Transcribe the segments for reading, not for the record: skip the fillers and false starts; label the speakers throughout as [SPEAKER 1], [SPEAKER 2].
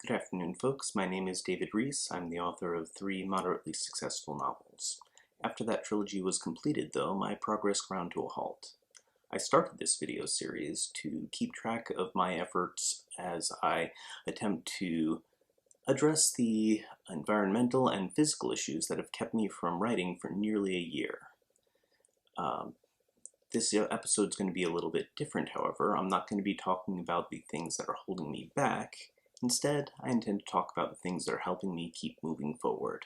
[SPEAKER 1] Good afternoon, folks. My name is David Reese. I'm the author of 3 moderately successful novels. After that trilogy was completed, though, my progress ground to a halt. I started this video series to keep track of my efforts as I attempt to address the environmental and physical issues that have kept me from writing for nearly a year. This episode is going to be a little bit different, however. I'm not going to be talking about the things that are holding me back. Instead, I intend to talk about the things that are helping me keep moving forward.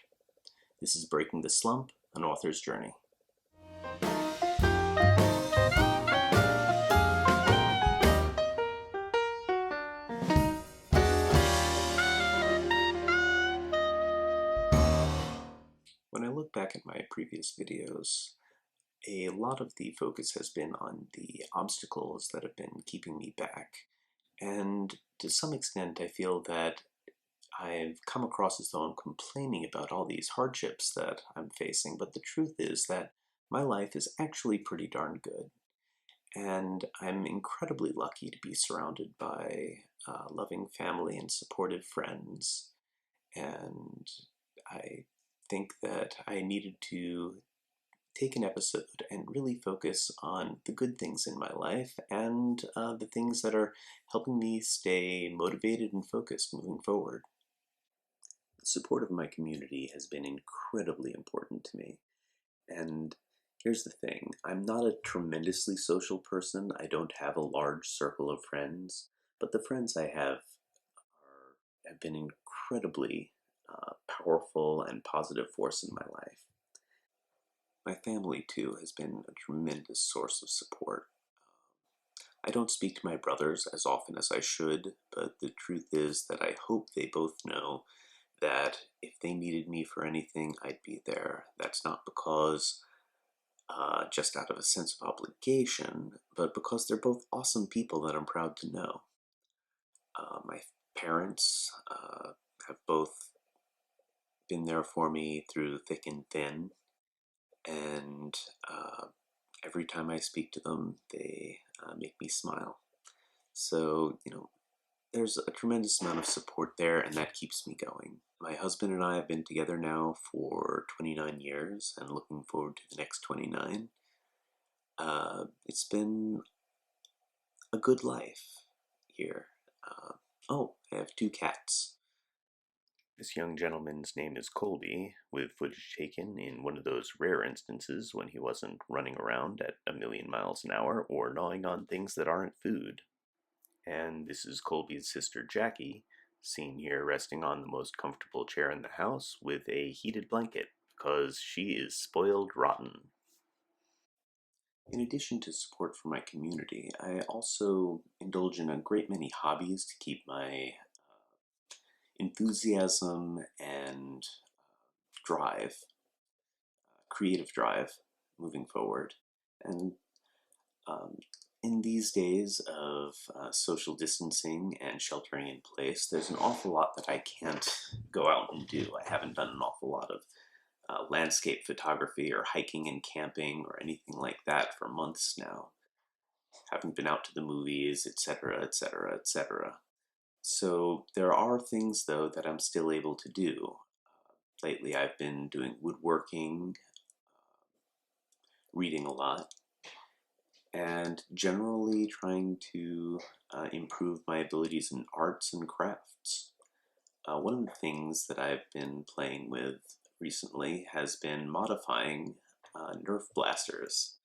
[SPEAKER 1] This is Breaking the Slump, an author's journey. When I look back at my previous videos, a lot of the focus has been on the obstacles that have been keeping me back. And to some extent, I feel that I've come across as though I'm complaining about all these hardships that I'm facing, but the truth is that my life is actually pretty darn good. And I'm incredibly lucky to be surrounded by loving family and supportive friends. And I think that I needed to take an episode and really focus on the good things in my life and the things that are helping me stay motivated and focused moving forward. The support of my community has been incredibly important to me. And here's the thing, I'm not a tremendously social person. I don't have a large circle of friends, but the friends I have been incredibly powerful and positive force in my life. My family, too, has been a tremendous source of support. I don't speak to my brothers as often as I should, but the truth is that I hope they both know that if they needed me for anything, I'd be there. That's not because just out of a sense of obligation, but because they're both awesome people that I'm proud to know. My parents have both been there for me through thick and thin, and every time I speak to them, they make me smile. So, there's a tremendous amount of support there, and that keeps me going. My husband and I have been together now for 29 years, and looking forward to the next 29. It's been a good life here. I have 2 cats. This young gentleman's name is Colby, with footage taken in one of those rare instances when he wasn't running around at 1,000,000 miles an hour or gnawing on things that aren't food. And this is Colby's sister Jackie, seen here resting on the most comfortable chair in the house with a heated blanket, because she is spoiled rotten. In addition to support from my community, I also indulge in a great many hobbies to keep my enthusiasm and drive, creative drive, moving forward. And in these days of social distancing and sheltering in place, there's an awful lot that I can't go out and do. I haven't done an awful lot of landscape photography or hiking and camping or anything like that for months now. Haven't been out to the movies, etc., etc., etc. So there are things, though, that I'm still able to do. Lately I've been doing woodworking, reading a lot, and generally trying to improve my abilities in arts and crafts. One of the things that I've been playing with recently has been modifying Nerf Blasters.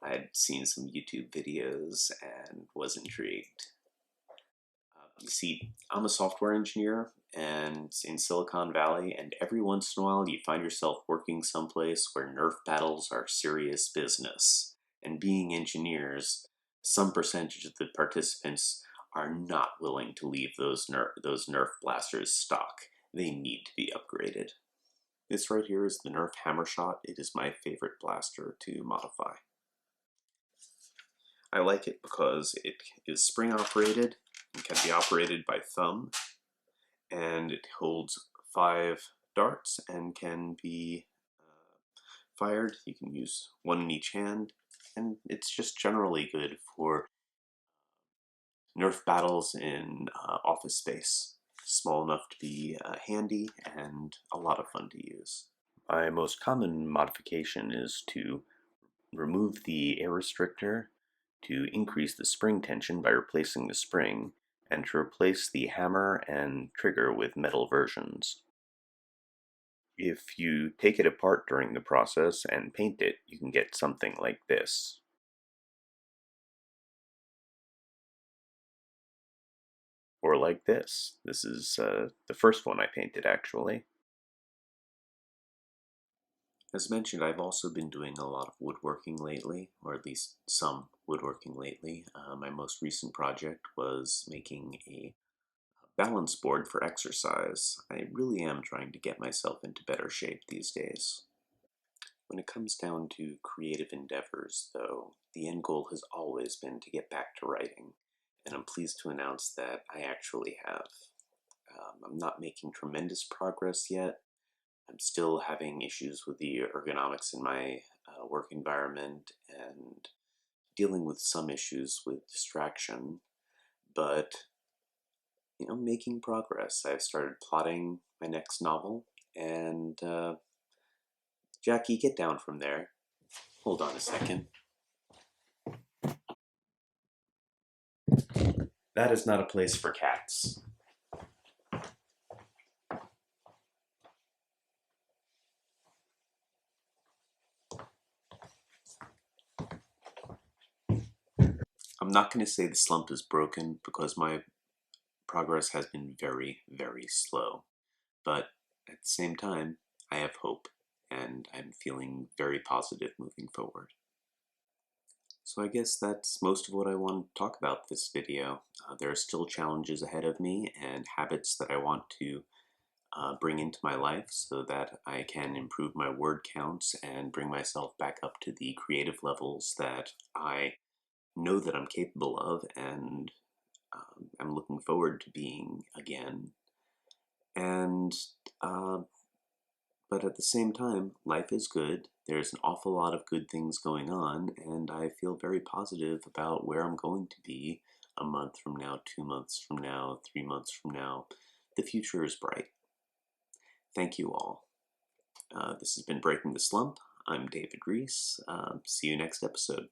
[SPEAKER 1] I had seen some YouTube videos and was intrigued. You see, I'm a software engineer and in Silicon Valley, and every once in a while you find yourself working someplace where Nerf battles are serious business. And being engineers, some percentage of the participants are not willing to leave those Nerf blasters stock. They need to be upgraded. This right here is the Nerf Hammershot. It is my favorite blaster to modify. I like it because it is spring operated and can be operated by thumb, and it holds 5 darts and can be fired. You can use one in each hand, and it's just generally good for Nerf battles in office space. small enough to be handy and a lot of fun to use. My most common modification is to remove the air restrictor, to increase the spring tension by replacing the spring, and to replace the hammer and trigger with metal versions. If you take it apart during the process and paint it, you can get something like this. Or like this. This is the first one I painted, actually. As mentioned, I've also been doing a lot of woodworking lately, or at least some woodworking lately. My most recent project was making a balance board for exercise. I really am trying to get myself into better shape these days. When it comes down to creative endeavors, though, the end goal has always been to get back to writing, and I'm pleased to announce that I actually have. I'm not making tremendous progress yet. I'm still having issues with the ergonomics in my work environment and dealing with some issues with distraction, but making progress. I've started plotting my next novel, and Jackie, get down from there. Hold on a second. That is not a place for cats. I'm not going to say the slump is broken because my progress has been very, very slow. But at the same time, I have hope, and I'm feeling very positive moving forward. So I guess that's most of what I want to talk about this video. There are still challenges ahead of me and habits that I want to bring into my life so that I can improve my word counts and bring myself back up to the creative levels that I know that I'm capable of and I'm looking forward to being again. And but at the same time, life is good. There's an awful lot of good things going on, and I feel very positive about where I'm going to be a month from now, 2 months from now, 3 months from now. The future is bright. Thank you all. This has been Breaking the Slump. I'm David Reese. See you next episode.